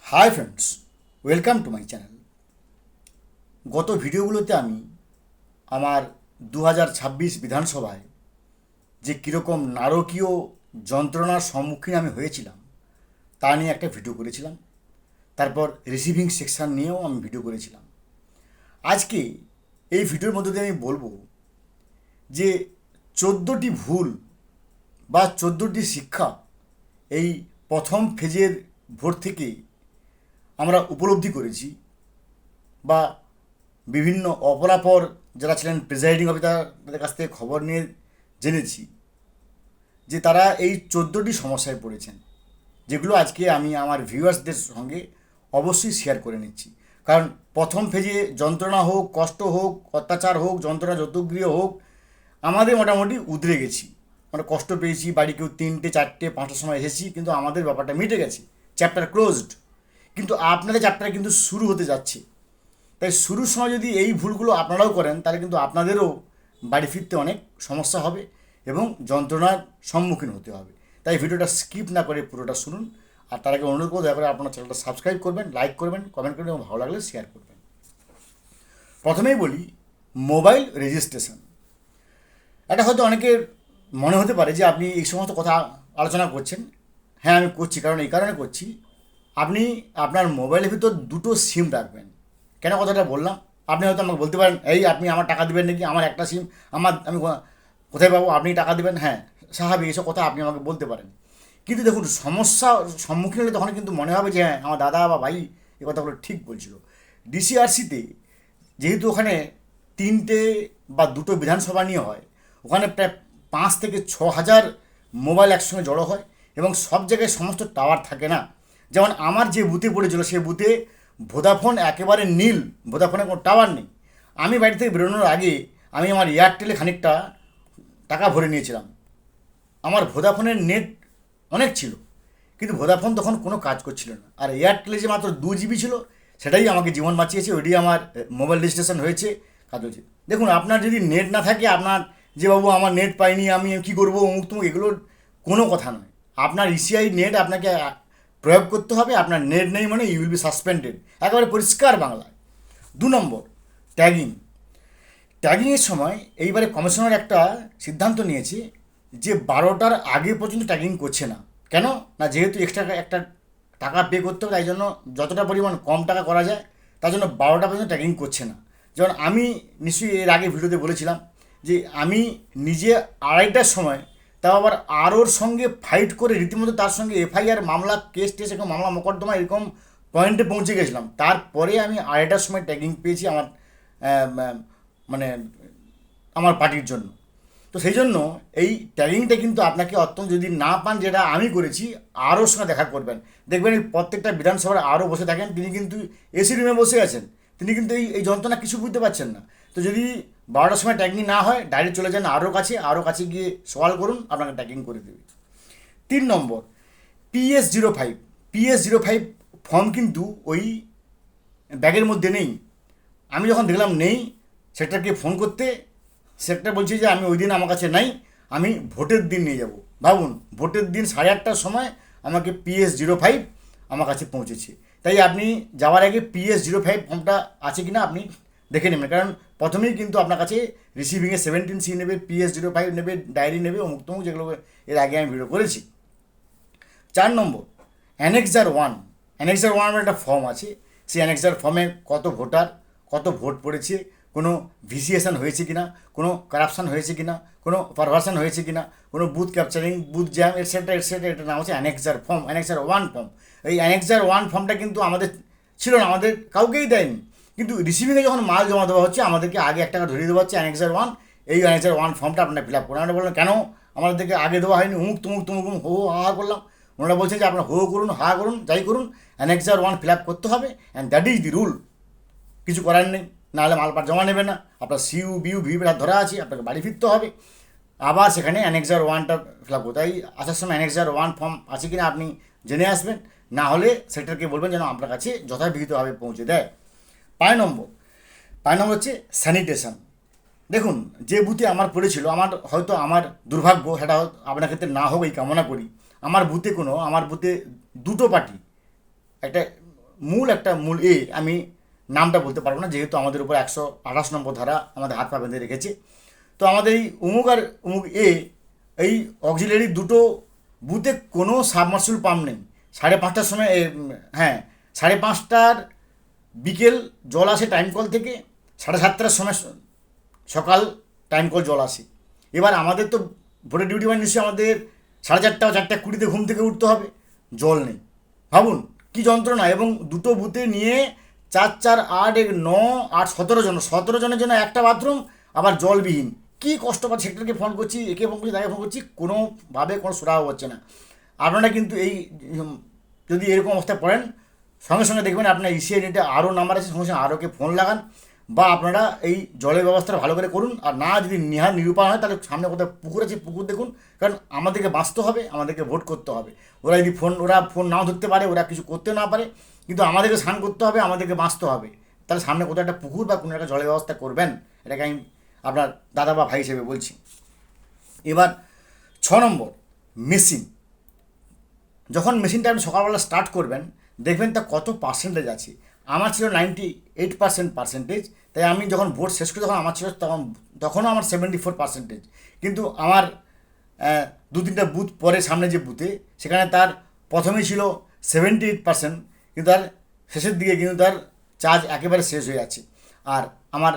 Hi friends, welcome to my channel. গত ভিডিওগুলোতে আমি আমার 2026 বিধানসভায় যে কীরকম নারকীয় যন্ত্রণার সম্মুখীন আমি হয়েছিলাম তা নিয়ে একটা ভিডিও করেছিলাম। তারপর রিসিভিং সেকশন নিয়েও আমি ভিডিও করেছিলাম। আজকে এই ভিডিওর মধ্যে দিয়ে আমি বলবো যে 14টি ভুল বা 14টি শিক্ষা এই প্রথম ফেজের ভোট থেকে আমরা উপলব্ধি করেছি, বা বিভিন্ন অপরাপর যারা ছিলেন প্রিজাইডিং অফিসার তাদের কাছ থেকে খবর নিয়ে জেনেছি যে তারা এই 14টি সমস্যায় পড়েছেন, যেগুলো আজকে আমি আমার ভিউয়ার্সদের সঙ্গে অবশ্যই শেয়ার করে নিচ্ছি। কারণ প্রথম ফেজে যন্ত্রণা হোক, কষ্ট হোক, অত্যাচার হোক, যন্ত্রণা যৌতুকগৃহ হোক, আমাদের মোটামুটি উদরে গেছি, মানে কষ্ট পেয়েছি। বাড়ি কেউ 3টে 4টে 5টার সময় এসেছি, কিন্তু আমাদের ব্যাপারটা মিটে গেছে, চ্যাপ্টার ক্লোজড। কিন্তু আপনাদের চ্যাপ্টার কিন্তু শুরু হতে যাচ্ছে। তাই শুরুর সময় যদি এই ভুলগুলো আপনারাও করেন তাহলে কিন্তু আপনাদেরও বাড়ি ফিরতে অনেক সমস্যা হবে এবং যন্ত্রণার সম্মুখীন হতে হবে। তাই ভিডিওটা স্কিপ না করে পুরোটা শুনুন। আর তার আগে অনুরোধ করবো, দয়া করে আপনার চ্যানেলটা সাবস্ক্রাইব করবেন, লাইক করবেন, কমেন্ট করবেন এবং ভালো লাগলে শেয়ার করবেন। প্রথমেই বলি মোবাইল রেজিস্ট্রেশন। এটা হয়তো অনেকের মনে হতে পারে যে আপনি এই সমস্ত কথা আলোচনা করছেন। হ্যাঁ, আমি করছি, কারণ এই কারণে করছি, আপনি আপনার মোবাইলের ভিতর দুটো সিম রাখবেন। কেন কথাটা বললাম? আপনি হয়তো আমাকে বলতে পারেন, এই আপনি আমার টাকা দেবেন নাকি, আমার একটা সিম, আমি কোথায় পাবো, আপনি টাকা দেবেন? হ্যাঁ, স্বাভাবিক, এসব কথা আপনি আমাকে বলতে পারেন। কিন্তু দেখুন, সমস্যা সম্মুখীন হলে তখন কিন্তু মনে হবে যে হ্যাঁ, আমার দাদা বা ভাই এই কথাগুলো ঠিক বলছিল। ডিসিআরসিতে যেহেতু ওখানে 3টে বা 2টো বিধানসভা নিয়ে হয়, ওখানে প্রায় 5 থেকে 6 হাজার মোবাইল একসঙ্গে জড়ো হয় এবং সব জায়গায় সমস্ত টাওয়ার থাকে না। যেমন আমার যে বুথে পড়েছিল সে বুথে ভোদাফোন একেবারে নীল, ভোদাফোনে কোনো টাওয়ার নেই। আমি বাড়ি থেকে বেরোনোর আগে আমি আমার এয়ারটেলে খানিকটা টাকা ভরে নিয়েছিলাম। আমার ভোদাফোনের নেট অনেক ছিল, কিন্তু ভোদাফোন তখন কোনো কাজ করছিল না। আর এয়ারটেলে যে মাত্র 2 জিবি ছিল, সেটাই আমাকে জীবন বাঁচিয়েছে। ওইটাই আমার মোবাইল রেজিস্ট্রেশন হয়েছে, কাজ হয়েছে। দেখুন, আপনার যদি নেট না থাকে, আপনার যে বাবু আমার নেট পাইনি, আমি কী করবো, অমুক তমুক, এগুলোর কোনো কথা নয়। আপনার ইসিআই নেট আপনাকে প্রয়োগ করতে হবে। আপনার নেট নেই মানে ইউ উইল বি সাসপেন্ডেড, একেবারে পরিষ্কার বাংলায়। 2 নম্বর, ট্যাগিং। ট্যাগিংয়ের সময় এইবারে কমিশনার একটা সিদ্ধান্ত নিয়েছে যে 12টার আগে পর্যন্ত ট্যাগিং করছে না। কেন না, যেহেতু এক্সট্রা একটা টাকা পে করতে হবে, তাই জন্য যতটা পরিমাণ কম টাকা করা যায় তার জন্য 12টা পর্যন্ত ট্যাগিং করছে না। যেমন আমি নিশ্চয়ই এর আগে ভিডিওতে বলেছিলাম যে আমি নিজে 2:30টার সময়, তাও আবার আরওর সঙ্গে ফাইট করে রীতিমতো তার সঙ্গে এফআইআর মামলা, কেস টেস, এরকম মামলা মোকদ্দমা এরকম পয়েন্টে পৌঁছে গেছিলাম। তারপরে আমি 2:30টার সময় ট্যাগিং পেয়েছি আমার মানে আমার পার্টির জন্য। তো সেই জন্য এই ট্যাগিংটা কিন্তু আপনাকে অত্যন্ত, যদি না পান, যেটা আমি করেছি, আরও সঙ্গে দেখা করবেন। দেখবেন এই প্রত্যেকটা বিধানসভার আরও বসে থাকেন, তিনি কিন্তু এসি রুমে বসে আছেন, তিনি কিন্তু এই যন্ত্রণা কিছু বুঝতে পারছেন না। তো যদি 12টার সময় ট্যাগিং না হয়, ডাইরেক্ট চলে যান আরও কাছে গিয়ে সওয়াল করুন, আপনাকে ট্যাগিং করে দেবে। 3 নম্বর, PS05। PS05 ফর্ম কিন্তু ওই ব্যাগের মধ্যে নেই। আমি যখন দেখলাম নেই, সেক্টরকে ফোন করতে, সেক্টর বলছে যে আমি ওই দিন আমার কাছে নাই, আমি ভোটের দিন নিয়ে যাব। ভাবুন, ভোটের দিন 8:30টার সময় আমাকে PS05 আমার কাছে পৌঁছেছে। তাই আপনি যাওয়ার আগে PS05 ফর্মটা আছে কি না আপনি দেখে নেবেন, কারণ প্রথমেই কিন্তু আপনার কাছে রিসিভিংয়ে 17C নেবে, PS05 নেবে, ডায়েরি নেবে, অমুক তমুক, যেগুলো এর আগে আমি ভিডিও করেছি। 4 নম্বর, অ্যানেক্সার 1। অ্যানেক্সার 1 আমার একটা ফর্ম আছে। সেই অ্যানেক্সার ফর্মে কত ভোটার, কত ভোট পড়েছে, কোনো ভিসিয়েশন হয়েছে কিনা, কোনো কারাপশান হয়েছে কিনা, কোনো পারভার্সন হয়েছে কিনা, কোনো booth capturing, booth jam, etcetera etcetera, এটার নাম হচ্ছে অ্যানেক্সার ফর্ম, অ্যানেক্সার 1 ফর্ম। এই অ্যানেক্সার 1 ফর্মটা কিন্তু আমাদের ছিল না, আমাদের কাউকেই দেয়নি। কিন্তু রিসিভিংয়ে যখন মাল জমা দেওয়া হচ্ছে, আমাদেরকে আগে একটা ধরিয়ে দেওয়া হচ্ছে অ্যানেক্সার 1, এই অ্যানেক্সার 1 ফর্মটা আপনারা ফিল আপ করুন। আমরা বললাম কেন আমাদেরকে আগে দেওয়া হয়নি, উমুক তুমুক তুমুক হো হা করলাম। ওনারা বলছেন যে আপনারা হো করুন, হা করুন, যাই করুন, অ্যানেক্সার 1 ফিল আপ করতে হবে, and that is the rule. কিছু করার নেই, নাহলে মালপাট জমা নেবে না। আপনার সিউ বিউ ভিভির হাত ধরা আছে, আপনাকে বাড়ি ফিরতে হবে। আবার সেখানে অ্যানেক্সার 1টা ফিল আপ করতে, তাই আসার সময় অ্যানেক্সার 1 ফর্ম আছে কিনা আপনি জেনে আসবেন, না হলে সেক্টরকে বলবেন যেন আপনার কাছে যথাবিহিতভাবে পৌঁছে দেয়। 5 নম্বর, 5 নম্বর হচ্ছে স্যানিটেশন। দেখুন, যে বুথে আমার পড়েছিল, হয়তো আমার দুর্ভাগ্য, সেটা আপনার ক্ষেত্রে না হোক এই কামনা করি, আমার বুথে 2টো পার্টি, একটা মূল আমি নামটা বলতে পারবো না, যেহেতু আমাদের উপর 128 নম্বর ধারা আমাদের হাত পা বেঁধে রেখেছে। তো আমাদের এই অমুক আর অমুক এই অক্সিলারি দুটো বুথে কোনো সাবমার্সিবল পাম্প নেই। 5:30টার সময় হ্যাঁ 5:30টার বিকেল জল আসে টাইম কল থেকে, 7:30টার সময় সকাল টাইম কল জল আসে। এবার আমাদের তো ভোটের ডিউটি মানে নিশ্চয়ই আমাদের 4:30 বা 4:20 ঘুম থেকে উঠতে হবে, জল নেই। ভাবুন কি যন্ত্রণা। এবং দুটো বুথে নিয়ে 4, 4, 8, 9, 8, 17 জনের জন্য একটা বাথরুম, আবার জলবিহীন। কি কষ্ট পাচ্ছে, সেক্টরকে ফোন করছি, একে ফোন করছি, তাকে ফোন করছি, কোনোভাবে কোনো সুরাহ হচ্ছে না। আপনারা কিন্তু এই যদি এরকম অবস্থায় পড়েন, সঙ্গে সঙ্গে দেখবেন আপনার ইসিআই নেটে আরও নাম্বার আছে, সঙ্গে সঙ্গে আরওকে ফোন লাগান, বা আপনারা এই জলের ব্যবস্থাটা ভালো করে করুন। আর না যদি নিরূপায় হয়, তাহলে সামনে কোথাও পুকুর আছে, পুকুর দেখুন। কারণ আমাদেরকে বাঁচতে হবে, আমাদেরকে ভোট করতে হবে। ওরা ফোন নাও ধরতে পারে, ওরা কিছু করতে না পারে, কিন্তু আমাদেরকে স্নান করতে হবে, আমাদেরকে বাঁচতে হবে। তাহলে সামনে কোথাও একটা পুকুর বা কোনো একটা জলের ব্যবস্থা করবেন, এটাকে আমি আপনার দাদা বা ভাই হিসেবে বলছি। এবার 6 নম্বর, মেশিন। যখন মেশিনটা আপনি সকালবেলা স্টার্ট করবেন, দেখবেন তা কত পার্সেন্টেজ আছে। আমার ছিল 98% তাই আমি যখন ভোট শেষ করি তখন আমার ছিল তখনও আমার 74%। কিন্তু আমার 2-3টা বুথ পরে সামনে যে বুথে, সেখানে তার প্রথমেই ছিল 78%, কিন্তু তার শেষের দিকে কিন্তু তার চার্জ একেবারে শেষ হয়ে যাচ্ছে। আর আমার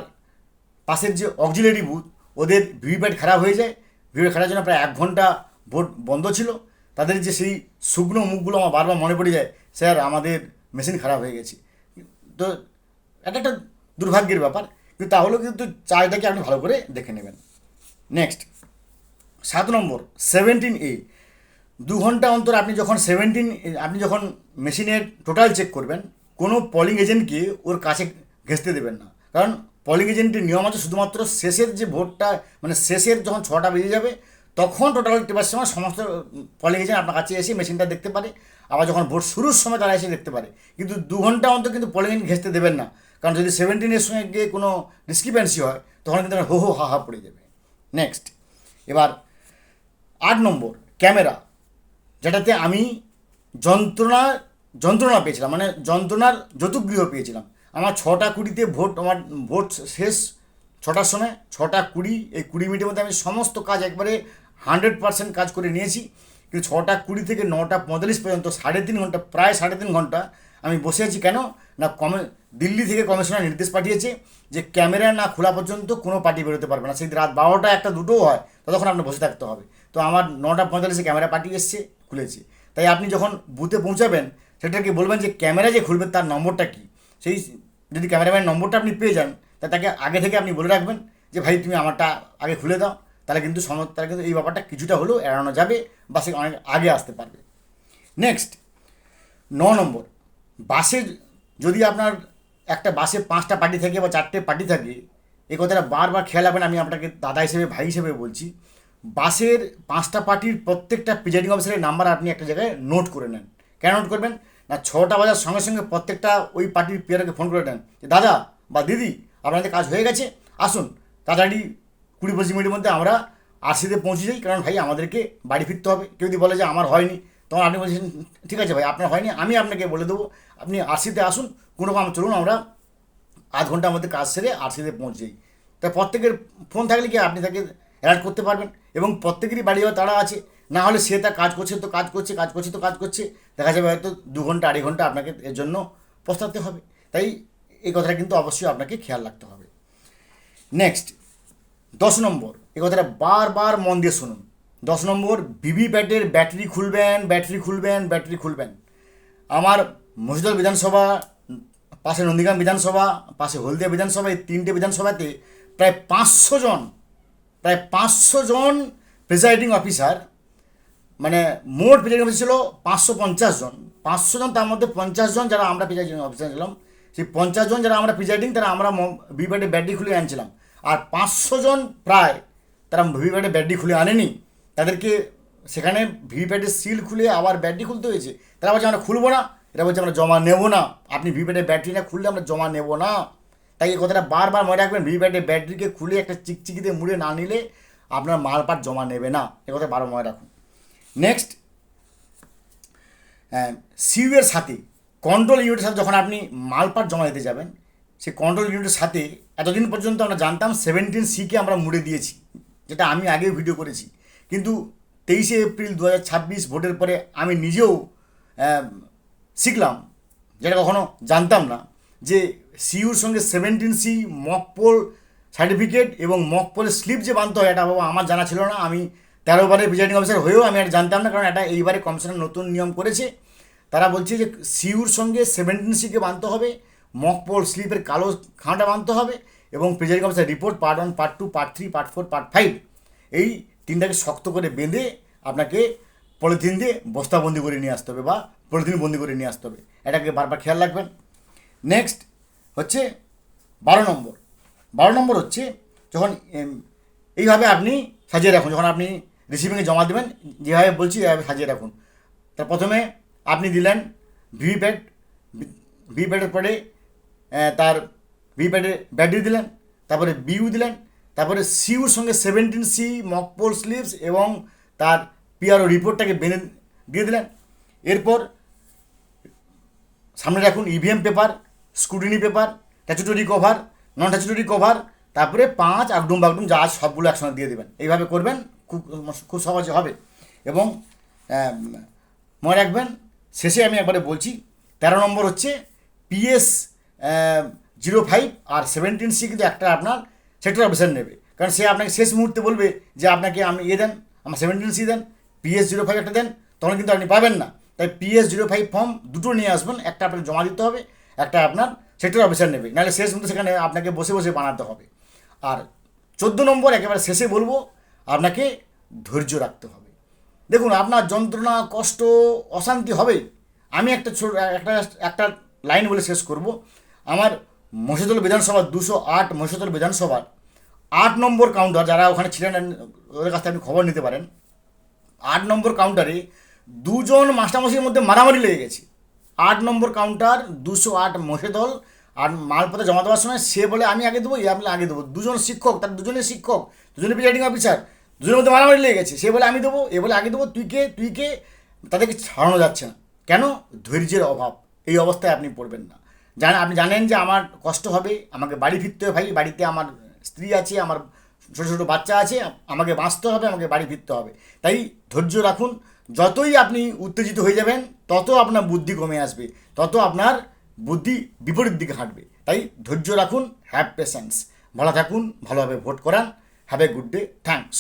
পাশের যে অক্সিলারি বুথ, ওদের ভিভিপ্যাট খারাপ হয়ে যায়। ভিভিপ্যাট খারাপের জন্য প্রায় 1 ঘন্টা ভোট বন্ধ ছিল। তাদের যে সেই শুকনো মুখগুলো আমার বারবার মনে পড়ে যায়, স্যার আমাদের মেশিন খারাপ হয়ে গেছে। তো এটা একটা দুর্ভাগ্যের ব্যাপার, কিন্তু তাহলেও কিন্তু চার্জটাকে আপনি ভালো করে দেখে নেবেন। নেক্সট 7 নম্বর, 17A। 2 ঘন্টা অন্তর আপনি যখন মেশিনের টোটাল চেক করবেন, কোনো পলিং এজেন্টকে ওর কাছে ঘেঁচতে দেবেন না। কারণ পলিং এজেন্টের নিয়ম আছে শুধুমাত্র শেষের যে ভোটটা, মানে শেষের যখন 6টা বেজে যাবে, তখন টোটাল টেপার সময় সমস্ত পলিং এজেন্ট আপনার কাছে এসে মেশিনটা দেখতে পারে। আবার যখন ভোট শুরুর সময় তারা এসে দেখতে পারে। কিন্তু 2 ঘন্টা অন্তর কিন্তু পলিং এজেন্ট ঘেঁচতে দেবেন না। কারণ যদি 17-এর সঙ্গে গিয়ে কোনো ডিসক্রিপেন্সি হয়, তখন কিন্তু হো হো হা হা পড়ে যাবে। নেক্সট, এবার 8 নম্বর, ক্যামেরা, যেটাতে আমি যন্ত্রণা পেয়েছিলাম, মানে যন্ত্রণার যতুগৃহ পেয়েছিলাম। আমার 6:20-তে আমার ভোট শেষ 6টার সময়, 6:20, এই 20 মিনিটের মধ্যে আমি সমস্ত কাজ একবারে 100% কাজ করে নিয়েছি। কিন্তু 6:20 থেকে 9:45 পর্যন্ত 3.5 ঘন্টা, প্রায় 3.5 ঘন্টা আমি বসে আছি। কেন না, দিল্লি থেকে কমিশনার নির্দেশ পাঠিয়েছে যে ক্যামেরা না খোলা পর্যন্ত কোনো পার্টি বেরোতে পারবে না। সেই রাত 12টা, 1টা, 2টোও হয়, ততক্ষণ আপনার বসে থাকতে হবে। তো আমার 9:45-এ ক্যামেরা পার্টি এসছে, খুলেছে। তাই আপনি যখন বুথে পৌঁছাবেন, সেটাকে বলবেন যে ক্যামেরা যে খুলবে তার নম্বরটা কী। সেই যদি ক্যামেরাম্যানের নম্বরটা আপনি পেয়ে যান, তা তাকে আগে থেকে আপনি বলে রাখবেন যে ভাই তুমি আমারটা আগে খুলে দাও। তাহলে কিন্তু এই ব্যাপারটা কিছুটা হলেও এড়ানো যাবে, বা সে অনেক আগে আসতে পারবে। নেক্সট 9 নম্বর, বাসে যদি আপনার একটা বাসে 5টা পার্টি থাকে বা 4টে পার্টি থাকে, এই কথাটা বারবার খেয়াল রাখবেন। আমি আপনাকে দাদা হিসেবে, ভাই হিসেবে বলছি। বাসের 5টা পার্টির প্রত্যেকটা প্রিজাইডিং অফিসারের নাম্বার আপনি একটা জায়গায় নোট করে নেন। কেন নোট করবেন না, 6টা বাজার সঙ্গে সঙ্গে প্রত্যেকটা ওই পার্টির প্লেয়ারকে ফোন করে নেন যে দাদা বা দিদি, আপনাদের কাজ হয়ে গেছে, আসুন তাড়াতাড়ি 20-25 মিনিটের মধ্যে আমরা আরসিতে পৌঁছে যাই। কারণ ভাই আমাদেরকে বাড়ি ফিরতে হবে। কেউ যদি বলে যে আমার হয়নি, তখন আপনি বলছেন ঠিক আছে ভাই আপনার হয়নি, আমি আপনাকে বলে দেবো, আপনি আরসিতে আসুন, কোনো রকম চলুন, আমরা আধ ঘন্টার মধ্যে কাজ সেরে আরসিতে পৌঁছে যাই। তাই প্রত্যেকের ফোন থাকলে কি আপনি তাকে অ্যালার্ট করতে পারবেন। এবং প্রত্যেকেরই বাড়ি যাওয়া তাড়া আছে, না হলে সে তার কাজ করছে তো কাজ করছে, দেখা যাবে হয়তো 2 ঘন্টা 2.5 ঘন্টা আপনাকে এর জন্য পস্তাতে হবে। তাই এই কথাটা কিন্তু অবশ্যই আপনাকে খেয়াল রাখতে হবে। নেক্সট 10 নম্বর, এই কথাটা বারবার মন দিয়ে শুনুন। 10 নম্বর, ভিভিপ্যাটের ব্যাটারি খুলবেন। আমার মহিষদল বিধানসভা, পাশে নন্দীগ্রাম বিধানসভা, পাশে হলদিয়া বিধানসভা, এই 3টে বিধানসভাতে প্রায় 500 জন প্রিজাইডিং অফিসার, মানে মোট প্রিজাইডিং অফিসার ছিল 550 জন। 500 জন, তার মধ্যে 50 জন যারা আমরা প্রিজাইডিং অফিসার ছিলাম, সেই 50 জন যারা আমরা প্রিজাইডিং, তারা আমরা ভিভিপ্যাটের ব্যাটারি খুলে আনছিলাম। আর 500 জন প্রায় তারা ভিভিপ্যাটের ব্যাটারি খুলে আনেনি, তাদেরকে সেখানে ভিভিপ্যাটের সিল খুলে আবার ব্যাটারি খুলতে হয়েছে। তারা বলছে আমরা খুলবো না, এটা বলছে আমরা জমা নেব না, আপনি ভিভিপ্যাটের ব্যাটারি না খুললে আমরা জমা নেব না। তাই এই কথাটা বারবার মনে রাখবেন, ভিভিপ্যাটের ব্যাটারিকে খুলে একটা চিকচিকিতে মুড়ে না নিলে আপনার মালপাট জমা নেবে না, এ কথা বারবার মনে রাখুন। নেক্সট, সিইউর সাথে কন্ট্রোল ইউনিটের সাথে যখন আপনি মালপাট জমা দিতে যাবেন, সেই কন্ট্রোল ইউনিটের সাথে এতদিন পর্যন্ত আমরা জানতাম 17C আমরা মুড়ে দিয়েছি, যেটা আমি আগেও ভিডিও করেছি। কিন্তু 23 এপ্রিল 2026 ভোটের পরে আমি নিজেও শিখলাম, যেটা কখনো জানতাম না, যে সিইউর সঙ্গে 17C মক পোল সার্টিফিকেট এবং মক পোলের স্লিপ যে বানতে হয়, এটা বাবা আমার জানা ছিল না। আমি 13 বারে প্রিজাইডিং অফিসার হয়েও আমি আর জানতাম না, কারণ এটা এইবারে কমিশনের নতুন নিয়ম করেছে। তারা বলছে যে সিইউর সঙ্গে 17C বানতে হবে, মক পোল স্লিপের কালো খাঁটা বানতে হবে, এবং presiding officer report part 1, part 2, part 3, part 4, part 5, এই 3টাকে শক্ত করে বেঁধে আপনাকে পলিথিন দিয়ে বস্তাবন্দি করে নিয়ে আসতে হবে বা পলিথিন বন্দি করে নিয়ে আসতে হবে। এটাকে বারবার খেয়াল রাখবেন। নেক্সট হচ্ছে 12 নম্বর হচ্ছে যখন এইভাবে আপনি সাজিয়ে রাখুন, যখন আপনি রিসিভিংয়ে জমা দেবেন, যেভাবে বলছি এভাবে সাজিয়ে রাখুন। তার প্রথমে আপনি দিলেন ভিভিপ্যাট, ভিভিপ্যাটের পরে তার ভিভিপ্যাটে ব্যাটারি দিলেন, তারপরে বিইউ দিলেন, তারপরে সিইউর সঙ্গে 17C মক পোল স্লিপস এবং তার পিআরও রিপোর্টটাকে বেঁধে দিয়ে দিলেন। এরপর সামনে রাখুন EVM paper, scrutiny paper, statutory cover, non statutory cover, তারপরে 5 আগডুম বাগডুম যা আছে সবগুলো একসঙ্গে দিয়ে দেবেন। এইভাবে করবেন, খুব সহজে হবে। এবং মনে রাখবেন, শেষে আমি একবারে বলছি, 13 নম্বর হচ্ছে PS 05 আর 17C কিন্তু একটা আপনার সেক্টর অফিসার নেবে, কারণ সে আপনাকে শেষ মুহূর্তে বলবে যে আপনাকে আমি দেন, আমার 17C দেন, PS 05 একটা দেন, তখন কিন্তু আপনি পাবেন না। তাই PS 05 ফর্ম দুটো নিয়ে আসবেন, একটা আপনাকে জমা দিতে হবে, একটা আপনার সেক্টর অফিসার নেবে, নাহলে শেষ মুহূর্তে সেখানে আপনাকে বসে বসে বানাতে হবে। আর 14 নম্বর একেবারে শেষে বলবো, আপনাকে ধৈর্য রাখতে হবে। দেখুন, আপনার যন্ত্রণা, কষ্ট, অশান্তি হবে। আমি একটা লাইন বলে শেষ করব। আমার মহিষাদল বিধানসভা 208 মহিষাদল বিধানসভার 8 নম্বর কাউন্টার, যারা ওখানে ছিলেন ওদের কাছ থেকে আপনি খবর নিতে পারেন। 8 নম্বর কাউন্টারে 2 জন মাস্টারমশাইয়ের মধ্যে মারামারি লেগে গেছে। 8 নম্বর কাউন্টার 208 মহিষাদল, আর মালপত্র জমা দেওয়ার সময় সে বলে আমি আগে দেবো, আমি আগে দেবো। 2 জন শিক্ষক, তার 2জনের শিক্ষক, 2জনের প্রিজাইডিং অফিসার, 2জনের মধ্যে মারামারি লেগে গেছে। সে বলে আমি দেবো, এ বলে আগে দেবো, তুই কে, তাদেরকে ছাড়ানো যাচ্ছে না। কেন? ধৈর্যের অভাব। এই অবস্থায় আপনি পড়বেন না। আপনি জানেন যে আমার কষ্ট হবে, আমাকে বাড়ি ফিরতে হবে, ভাই বাড়িতে আমার স্ত্রী আছে, আমার ছোটো ছোটো বাচ্চা আছে, আমাকে বাঁচতে হবে, আমাকে বাড়ি ফিরতে হবে। তাই ধৈর্য রাখুন। যতই আপনি উত্তেজিত হয়ে যাবেন, তত আপনার বুদ্ধি কমে আসবে, তত আপনার বুদ্ধি বিপরীত দিকে হাঁটবে। তাই ধৈর্য রাখুন, হ্যাভ পেশেন্স। ভালো থাকুন, ভালোভাবে ভোট করান। Have a good day, thanks.